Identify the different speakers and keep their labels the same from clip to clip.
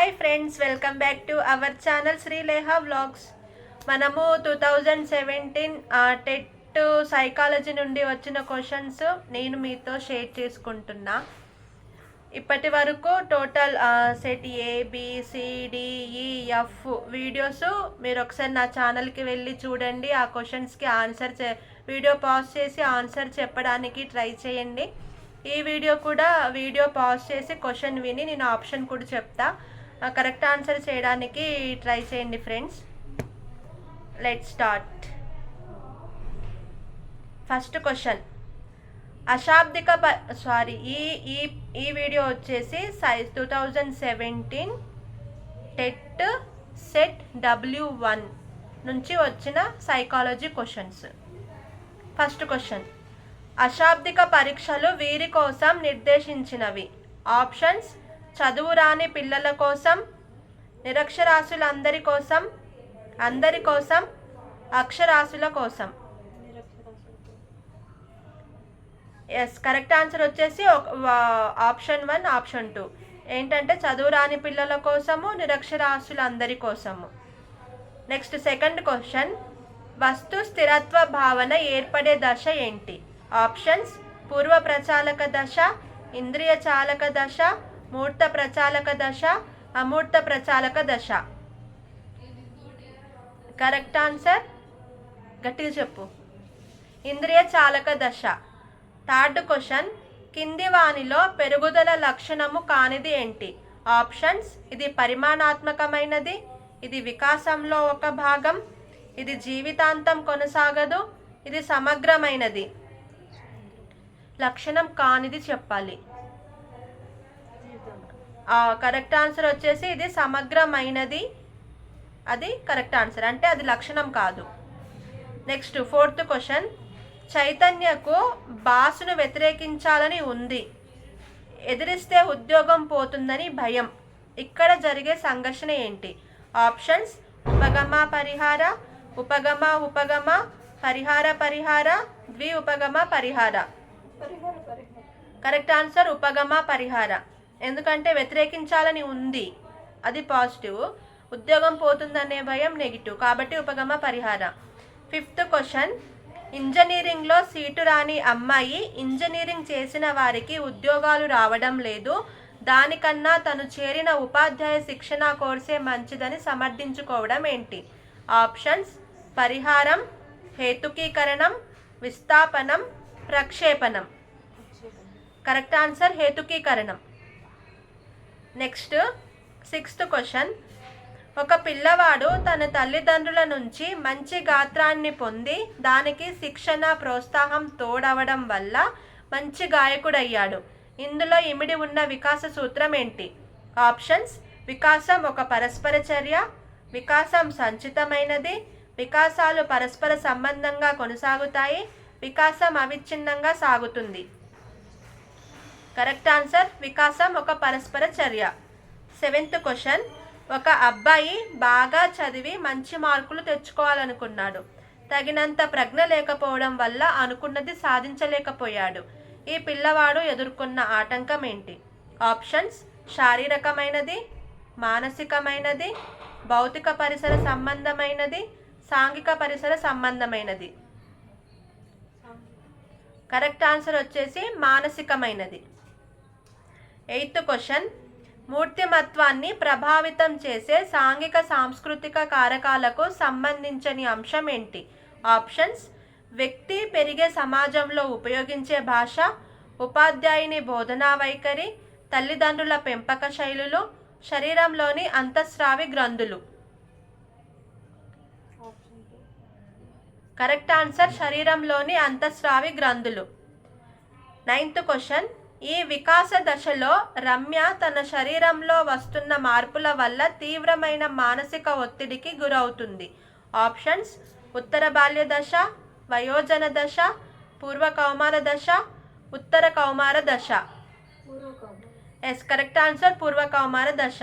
Speaker 1: Hi friends, welcome back to our channel Srileha vlogs. మనము 2017 TET psychology నుండి వచ్చిన questions నేను మీతో షేర్ చేసుకుంటున్నా. ఇప్పటి వరకు టోటల్ సెట్ ABCDEF వీడియోస్ మీరు ఒకసారి నా ఛానల్కి వెళ్ళి చూడండి. ఆ క్వశ్చన్స్కి ఆన్సర్ వీడియో పాజ్ చేసి ఆన్సర్ చెప్పడానికి ట్రై చేయండి. ఈ వీడియో పాజ్ చేసి క్వశ్చన్ విని నేను ఆప్షన్ కూడా చెప్తా, కరెక్ట్ ఆన్సర్ చేయడానికి ట్రై చేయండి friends. Let's start. First question, అశాబ్దిక ఈ వీడియో వచ్చేసి 2017 టెట్ సెట్ W1 నుంచి వచ్చిన సైకాలజీ క్వశ్చన్స్. ఫస్ట్ క్వశ్చన్, అశాబ్దిక పరీక్షలు వీరి కోసం నిర్దేశించినవి. ఆప్షన్స్: చదువు రాని పిల్లల కోసం, నిరక్షరాస్యులందరి కోసం, అందరి కోసం, అక్షరాస్యుల కోసం. ఎస్, కరెక్ట్ ఆన్సర్ వచ్చేసి ఆప్షన్ 1, ఆప్షన్ 2 ఏంటంటే చదువు రాని పిల్లల కోసము, నిరక్షరాస్యులందరి కోసము. నెక్స్ట్ సెకండ్ క్వశ్చన్, వస్తు స్థిరత్వ భావన ఏర్పడే దశ ఏంటి? ఆప్షన్స్: పూర్వ ప్రచాలక దశ, ఇంద్రియ చాలక దశ, మూర్త ప్రచాలక దశ, అమూర్త ప్రచాలక దశ. కరెక్ట్ ఆన్సర్ గట్టిగా చెప్పు. ఇంద్రియ చాలక దశ. థర్డ్ క్వశ్చన్, కింది వానిలో పెరుగుదల లక్షణము కానిది ఏంటి? ఆప్షన్స్: ఇది పరిమాణాత్మకమైనది, ఇది వికాసంలో ఒక భాగం, ఇది జీవితాంతం కొనసాగదు, ఇది సమగ్రమైనది. లక్షణం కానిది చెప్పాలి. కరెక్ట్ ఆన్సర్ వచ్చేసి ఇది సమగ్రమైనది. అది కరెక్ట్ ఆన్సర్, అంటే అది లక్షణం కాదు. నెక్స్ట్ ఫోర్త్ క్వశ్చన్, చైతన్యకు బాసును వ్యతిరేకించాలని ఉంది, ఎదిరిస్తే ఉద్యోగం పోతుందని భయం. ఇక్కడ జరిగే సంఘర్షణ ఏంటి? ఆప్షన్స్: ఉపగమ పరిహార, ఉపగమ, పరిహార, ద్వి ఉపగమ పరిహార. కరెక్ట్ ఆన్సర్ ఉపగమ పరిహార. ఎందుకంటే వ్యతిరేకించాలని ఉంది, అది పాజిటివ్, ఉద్యోగం పోతుందనే భయం నెగిటివ్, కాబట్టి ఉపగమ పరిహార. ఫిఫ్త్ క్వశ్చన్, ఇంజనీరింగ్లో సీటు రాని అమ్మాయి ఇంజనీరింగ్ చేసిన వారికి ఉద్యోగాలు రావడం లేదు, దానికన్నా తను చేరిన ఉపాధ్యాయ శిక్షణ కోర్సే మంచిదని సమర్థించుకోవడం ఏంటి? ఆప్షన్స్: పరిహారం, హేతుకీకరణం, విస్థాపనం, ప్రక్షేపణం. కరెక్ట్ ఆన్సర్ హేతుకీకరణం. నెక్స్ట్ సిక్స్త్ క్వశ్చన్, ఒక పిల్లవాడు తన తల్లిదండ్రుల నుంచి మంచి గాత్రాన్ని పొంది దానికి శిక్షణ ప్రోత్సాహం తోడవడం వల్ల మంచి గాయకుడయ్యాడు. ఇందులో ఇమిడి ఉన్న వికాస సూత్రం ఏంటి? ఆప్షన్స్: వికాసం ఒక పరస్పర చర్య, వికాసం సంచితమైనది, వికాసాలు పరస్పర సంబంధంగా కొనసాగుతాయి, వికాసం అవిచ్ఛిన్నంగా సాగుతుంది. కరెక్ట్ ఆన్సర్ వికాసం ఒక పరస్పర చర్య. సెవెంత్ క్వశ్చన్, ఒక అబ్బాయి బాగా చదివి మంచి మార్కులు తెచ్చుకోవాలనుకున్నాడు, తగినంత ప్రజ్ఞ లేకపోవడం వల్ల అనుకున్నది సాధించలేకపోయాడు. ఈ పిల్లవాడు ఎదుర్కొన్న ఆటంకం ఏంటి? ఆప్షన్స్: శారీరకమైనది, మానసికమైనది, భౌతిక పరిసర సంబంధమైనది, సాంఘిక పరిసర సంబంధమైనది. కరెక్ట్ ఆన్సర్ వచ్చేసి మానసికమైనది. ఎయిత్ క్వశ్చన్, మూర్తిమత్వాన్ని ప్రభావితం చేసే సాంఘిక సాంస్కృతిక కారకాలకు సంబంధించని అంశం ఏంటి? ఆప్షన్స్: వ్యక్తి పెరిగే సమాజంలో ఉపయోగించే భాష, ఉపాధ్యాయుని బోధనా వైఖరి, తల్లిదండ్రుల పెంపక శైలులు, శరీరంలోని అంతఃస్రావి గ్రంథులు. కరెక్ట్ ఆన్సర్ శరీరంలోని అంతఃస్రావి గ్రంథులు. నైన్త్ క్వశ్చన్, ఈ వికాస దశలో రమ్య తన శరీరంలో వస్తున్న మార్పుల వల్ల తీవ్రమైన మానసిక ఒత్తిడికి గురవుతుంది. ఆప్షన్స్: ఉత్తర బాల్య దశ, వయోజన దశ, పూర్వ కౌమార దశ, ఉత్తర కౌమార దశ. ఎస్, కరెక్ట్ ఆన్సర్ పూర్వ కౌమార దశ.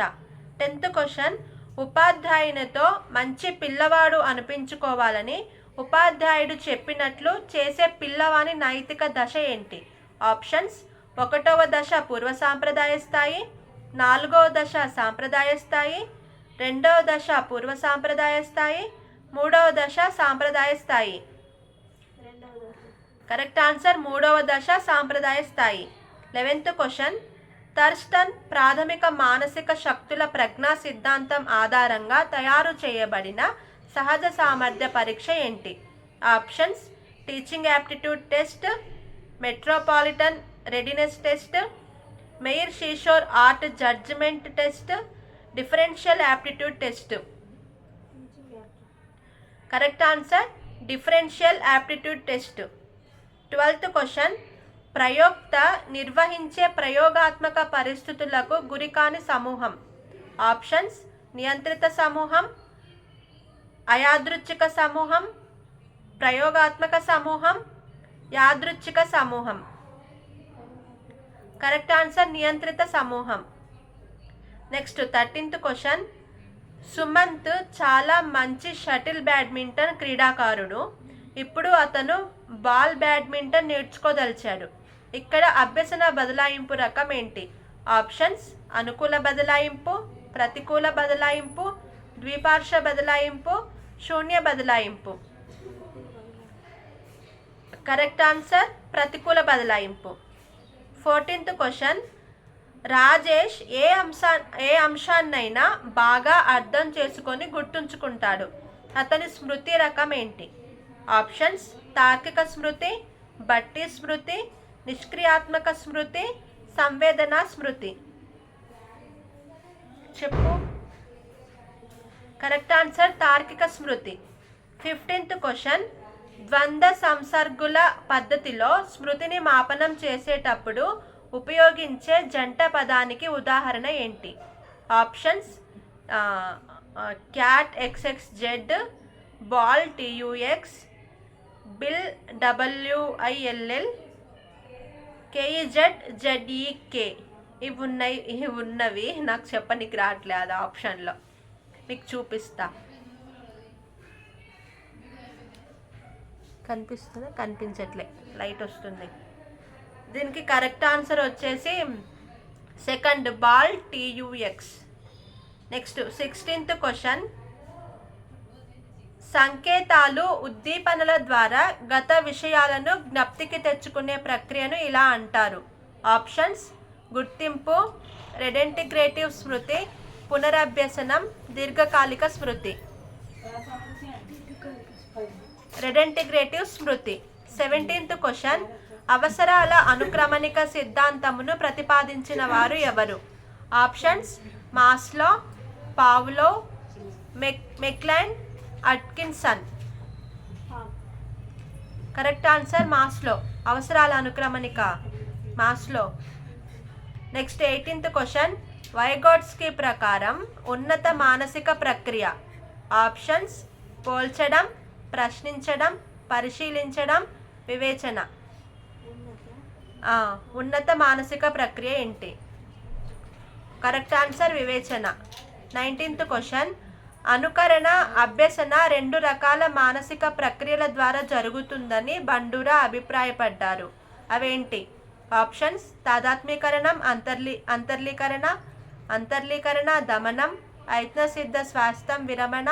Speaker 1: 10th క్వశ్చన్, ఉపాధ్యాయునితో మంచి పిల్లవాడు అనిపించుకోవాలని ఉపాధ్యాయుడు చెప్పినట్లు చేసే పిల్లవాని నైతిక దశ ఏంటి? ఆప్షన్స్: 1వ దశ పూర్వ సాంప్రదాయ స్థాయి, నాలుగవ దశ సాంప్రదాయ స్థాయి, రెండవ దశ పూర్వ సాంప్రదాయ స్థాయి, మూడవ దశ సాంప్రదాయ స్థాయి. కరెక్ట్ ఆన్సర్ మూడవ దశ సాంప్రదాయ స్థాయి. 11th క్వశ్చన్, థర్స్టన్ ప్రాథమిక మానసిక శక్తుల ప్రజ్ఞా సిద్ధాంతం ఆధారంగా తయారు చేయబడిన సహజ సామర్థ్య పరీక్ష ఏంటి? Options: teaching aptitude test, metropolitan readiness test, Meier Seashore art judgment test, differential aptitude test. Correct answer differential aptitude test. 12th question, ప్రయోక్త నిర్వహించే ప్రయోగాత్మక పరిస్థితులకు గురికాని సమూహం. ఆప్షన్స్: నియంత్రిత సమూహం, అయాదృచ్ఛిక సమూహం, ప్రయోగాత్మక సమూహం, యాదృచ్ఛిక సమూహం. కరెక్ట్ ఆన్సర్ నియంత్రిత సమూహం. నెక్స్ట్ 13th క్వశ్చన్, సుమంత్ చాలా మంచి షటిల్ బ్యాడ్మింటన్ క్రీడాకారుడు. ఇప్పుడు అతను బాల్ బ్యాడ్మింటన్ నేర్చుకోదలిచాడు. ఇక్కడ అభ్యసన బదలాయింపు రకం ఏంటి? ఆప్షన్స్: అనుకూల బదలాయింపు, ప్రతికూల బదలాయింపు, ద్విపార్శ్వ బదలాయింపు, శూన్య బదలాయింపు. కరెక్ట్ ఆన్సర్ ప్రతికూల బదలాయింపు. 14th క్వశ్చన్, రాజేష్ ఏ అంశాన్నైనా బాగా అర్థం చేసుకొని గుర్తుంచుకుంటాడు. అతని స్మృతి రకం ఏంటి? ఆప్షన్స్: తార్కిక స్మృతి, బట్టి స్మృతి, నిష్క్రియాత్మక స్మృతి, సంవేదనా స్మృతి. చెప్పు. కరెక్ట్ ఆన్సర్ తార్కిక స్మృతి. 15th క్వశ్చన్, ద్వంద్వ సంసర్గుల పద్ధతిలో స్మృతిని మాపనం చేసేటప్పుడు ఉపయోగించే జంట పదానికి ఉదాహరణ ఏంటి? Options: cat XXZ, ball TUX, bill WILL, KEZ ZEK. ఇవి ఉన్నవి నాకు చెప్పనీకి రావట్లేదు ఆప్షన్లో, మీకు చూపిస్తా. కనిపిస్తుందా? కనిపించట్లే, లైట్ వస్తుంది. దీనికి కరెక్ట్ ఆన్సర్ వచ్చేసి second, ball TUX. Next 16th question, సంకేతాలు ఉద్దీపనల ద్వారా గత విషయాలను జ్ఞప్తికి తెచ్చుకునే ప్రక్రియను ఇలా అంటారు. ఆప్షన్స్: గుర్తింపు, రెడెంటిగ్రేటివ్ స్మృతి, పునరభ్యసనం, దీర్ఘకాలిక స్మృతి. రెడెంటిగ్రేటివ్ స్మృతి. 17th క్వశ్చన్, అవసరాల అనుక్రమణిక సిద్ధాంతమును ప్రతిపాదించిన వారు ఎవరు? Options: Maslow, Pavlov, McClelland, Atkinson. Correct answer Maslow. అవసరాల అనుక్రమణిక Maslow. Next 18th question, Vygotsky ప్రకారం ఉన్నత మానసిక ప్రక్రియ. ఆప్షన్స్: పోల్చడం, ప్రశ్నించడం, పరిశీలించడం, వివేచన. ఉన్నత మానసిక ప్రక్రియ ఏంటి? కరెక్ట్ ఆన్సర్ వివేచన. 19th క్వశ్చన్, అనుకరణ, అభ్యసన రెండు రకాల మానసిక ప్రక్రియల ద్వారా జరుగుతుందని బండూరా అభిప్రాయపడ్డారు. అవేంటి? ఆప్షన్స్: తాదాత్మీకరణం, అంతర్లీకరణ, దమనం, ఐత్నసిద్ధ స్వాస్థం, విరమణ,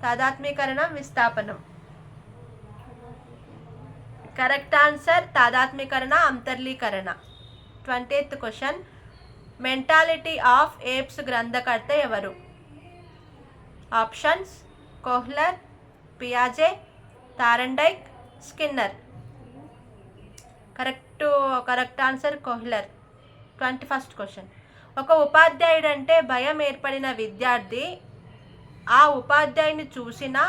Speaker 1: తాదాత్మీకరణం, విస్థాపనం. కరెక్ట్ ఆన్సర్ తాదాత్మీకరణ, అంతర్లీకరణ. 20th question, mentality of apes గ్రంథకర్త ఎవరు? ఆప్షన్స్: కోహ్లర్, పియాజే, Thorndike, Skinner. Correct answer Kohler. 21st question, ఒక ఉపాధ్యాయుడు అంటే భయం ఏర్పడిన విద్యార్థి ఆ ఉపాధ్యాయుని చూసినా,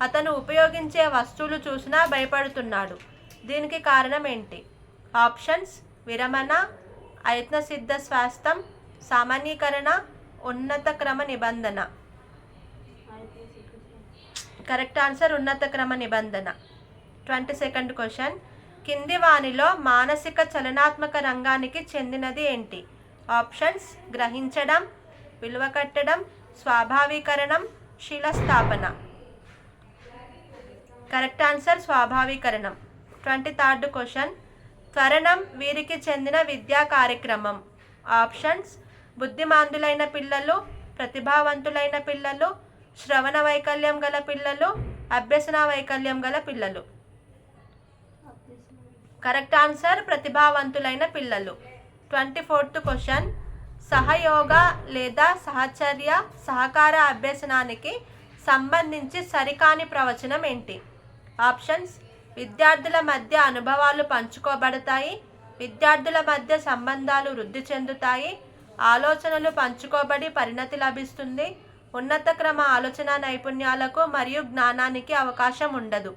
Speaker 1: అతను ఉపయోగించే వస్తువులు చూసినా భయపడుతున్నాడు. దీనికి కారణం ఏంటి? ఆప్షన్స్: విరమణ, ఐత్నసిద్ధ స్వాస్థం, సామాన్యీకరణ, ఉన్నత క్రమ నిబంధన. కరెక్ట్ ఆన్సర్ ఉన్నత క్రమ నిబంధన. 22nd క్వశ్చన్, కింది వానిలో మానసిక చలనాత్మక రంగానికి చెందినది ఏంటి? ఆప్షన్స్: గ్రహించడం, విలువ కట్టడం, స్వాభావీకరణం, శీలస్థాపన. కరెక్ట్ ఆన్సర్ స్వాభావీకరణం. 23rd క్వశ్చన్, త్వరణం వీరికి చెందిన విద్యా కార్యక్రమం. ఆప్షన్స్: బుద్ధిమాంద్యులైన పిల్లలు, ప్రతిభావంతులైన పిల్లలు, శ్రవణ వైకల్యం గల పిల్లలు, అభ్యసన వైకల్యం గల పిల్లలు. కరెక్ట్ ఆన్సర్ ప్రతిభావంతులైన పిల్లలు. 24th క్వశ్చన్, సహయోగ లేదా సహచర్య సహకార అభ్యసనానికి సంబంధించి సరికాని ప్రవచనం ఏంటి? ఆప్షన్స్: విద్యార్థుల మధ్య అనుభవాలు పంచుకోబడతాయి, విద్యార్థుల మధ్య సంబంధాలు వృద్ధి చెందుతాయి, ఆలోచనలు పంచుకోబడి పరిణతి లభిస్తుంది, ఉన్నత క్రమ ఆలోచన నైపుణ్యాలకు మరియు జ్ఞానానికి అవకాశం ఉండదు.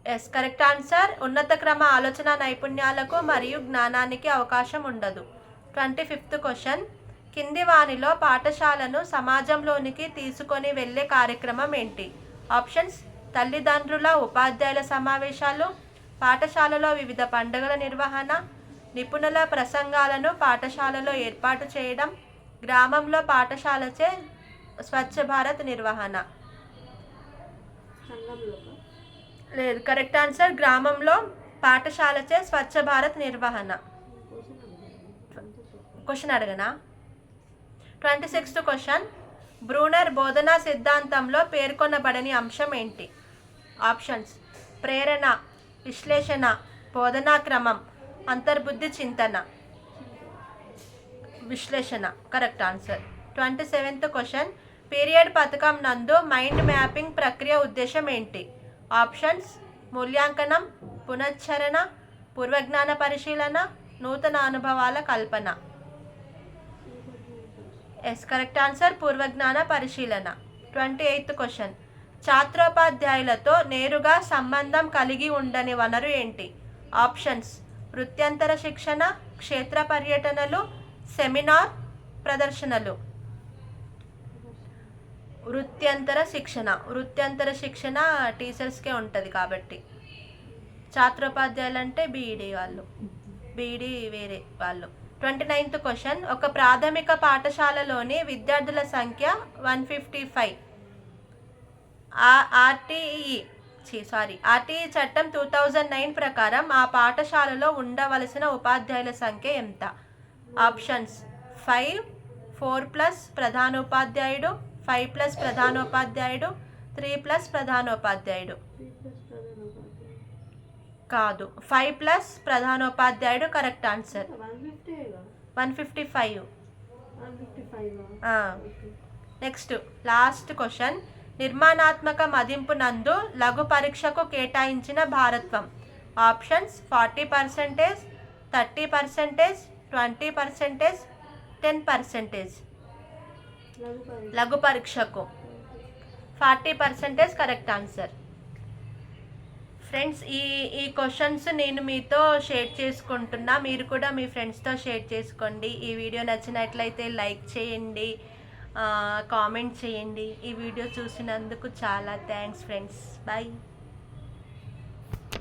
Speaker 1: ఎస్, కరెక్ట్ ఆన్సర్ ఉన్నత క్రమ ఆలోచన నైపుణ్యాలకు మరియు జ్ఞానానికి అవకాశం ఉండదు. 25th క్వశ్చన్, కింది వానిలో పాఠశాలను సమాజంలోనికి తీసుకొని వెళ్ళే కార్యక్రమం ఏంటి? ఆప్షన్స్: తల్లిదండ్రుల ఉపాధ్యాయుల సమావేశాలు, పాఠశాలలో వివిధ పండుగల నిర్వహణ, నిపుణుల ప్రసంగాలను పాఠశాలలో ఏర్పాటు చేయడం, గ్రామంలో పాఠశాలచే స్వచ్ఛ భారత్ నిర్వహణ. లేదు, కరెక్ట్ ఆన్సర్ గ్రామంలో పాఠశాలచే స్వచ్ఛ భారత్ నిర్వహణ. క్వశ్చన్ అడగనా? 26th క్వశ్చన్, బ్రూనర్ బోధనా సిద్ధాంతంలో పేర్కొనబడని అంశం ఏంటి? ఆప్షన్స్: ప్రేరణ, విశ్లేషణ, బోధనా క్రమం, అంతర్బుద్ధి చింతన. విశ్లేషణ correct answer. 27th question, period పథకం నందు మైండ్ మ్యాపింగ్ ప్రక్రియ ఉద్దేశం ఏంటి? ఆప్షన్స్: మూల్యాంకనం, పునశ్చరణ, పూర్వజ్ఞాన పరిశీలన, నూతన అనుభవాల కల్పన. ఎస్, కరెక్ట్ ఆన్సర్ పూర్వజ్ఞాన పరిశీలన. 28th క్వశ్చన్, ఛాత్రోపాధ్యాయులతో నేరుగా సంబంధం కలిగి ఉండని వనరు ఏంటి? ఆప్షన్స్: వృత్యంతర శిక్షణ, క్షేత్ర పర్యటనలు, సెమినార్, ప్రదర్శనలు. వృత్యంతర శిక్షణ టీచర్స్కే ఉంటుంది కాబట్టి. ఛాత్రోపాధ్యాయులు అంటే బీఈడీ వాళ్ళు, బీఈడీ వేరే వాళ్ళు. 29th క్వశ్చన్, ఒక ప్రాథమిక పాఠశాలలోని విద్యార్థుల సంఖ్య 155. ఆర్టీఈ చట్టం 2009 ప్రకారం ఆ పాఠశాలలో ఉండవలసిన ఉపాధ్యాయుల సంఖ్య ఎంత? ఆప్షన్స్: 5, 4+ ప్రధానోపాధ్యాయుడు, 5+ ప్రధానోపాధ్యాయుడు, 3+ ప్రధానోపాధ్యాయుడు. కాదు, 5+ ప్రధానోపాధ్యాయుడు correct answer. 155. Next last question, నిర్మాణాత్మక మదింపు నందు లఘు పరీక్షకు కేటాయించిన భారత్వం. ఆప్షన్స్: 40%, 30%, 20%, 10%. లఘు పరీక్షకు 40% కరెక్ట్ ఆన్సర్. ఫ్రెండ్స్, ఈ క్వశ్చన్స్ నేను మీతో షేర్ చేసుకుంటున్నా, మీరు కూడా మీ ఫ్రెండ్స్తో షేర్ చేసుకోండి. ఈ వీడియో నచ్చినట్లయితే లైక్ చేయండి, కామెంట్ చేయండి. ఈ వీడియో చూసినందుకు చాలా థ్యాంక్స్ ఫ్రెండ్స్. బాయ్.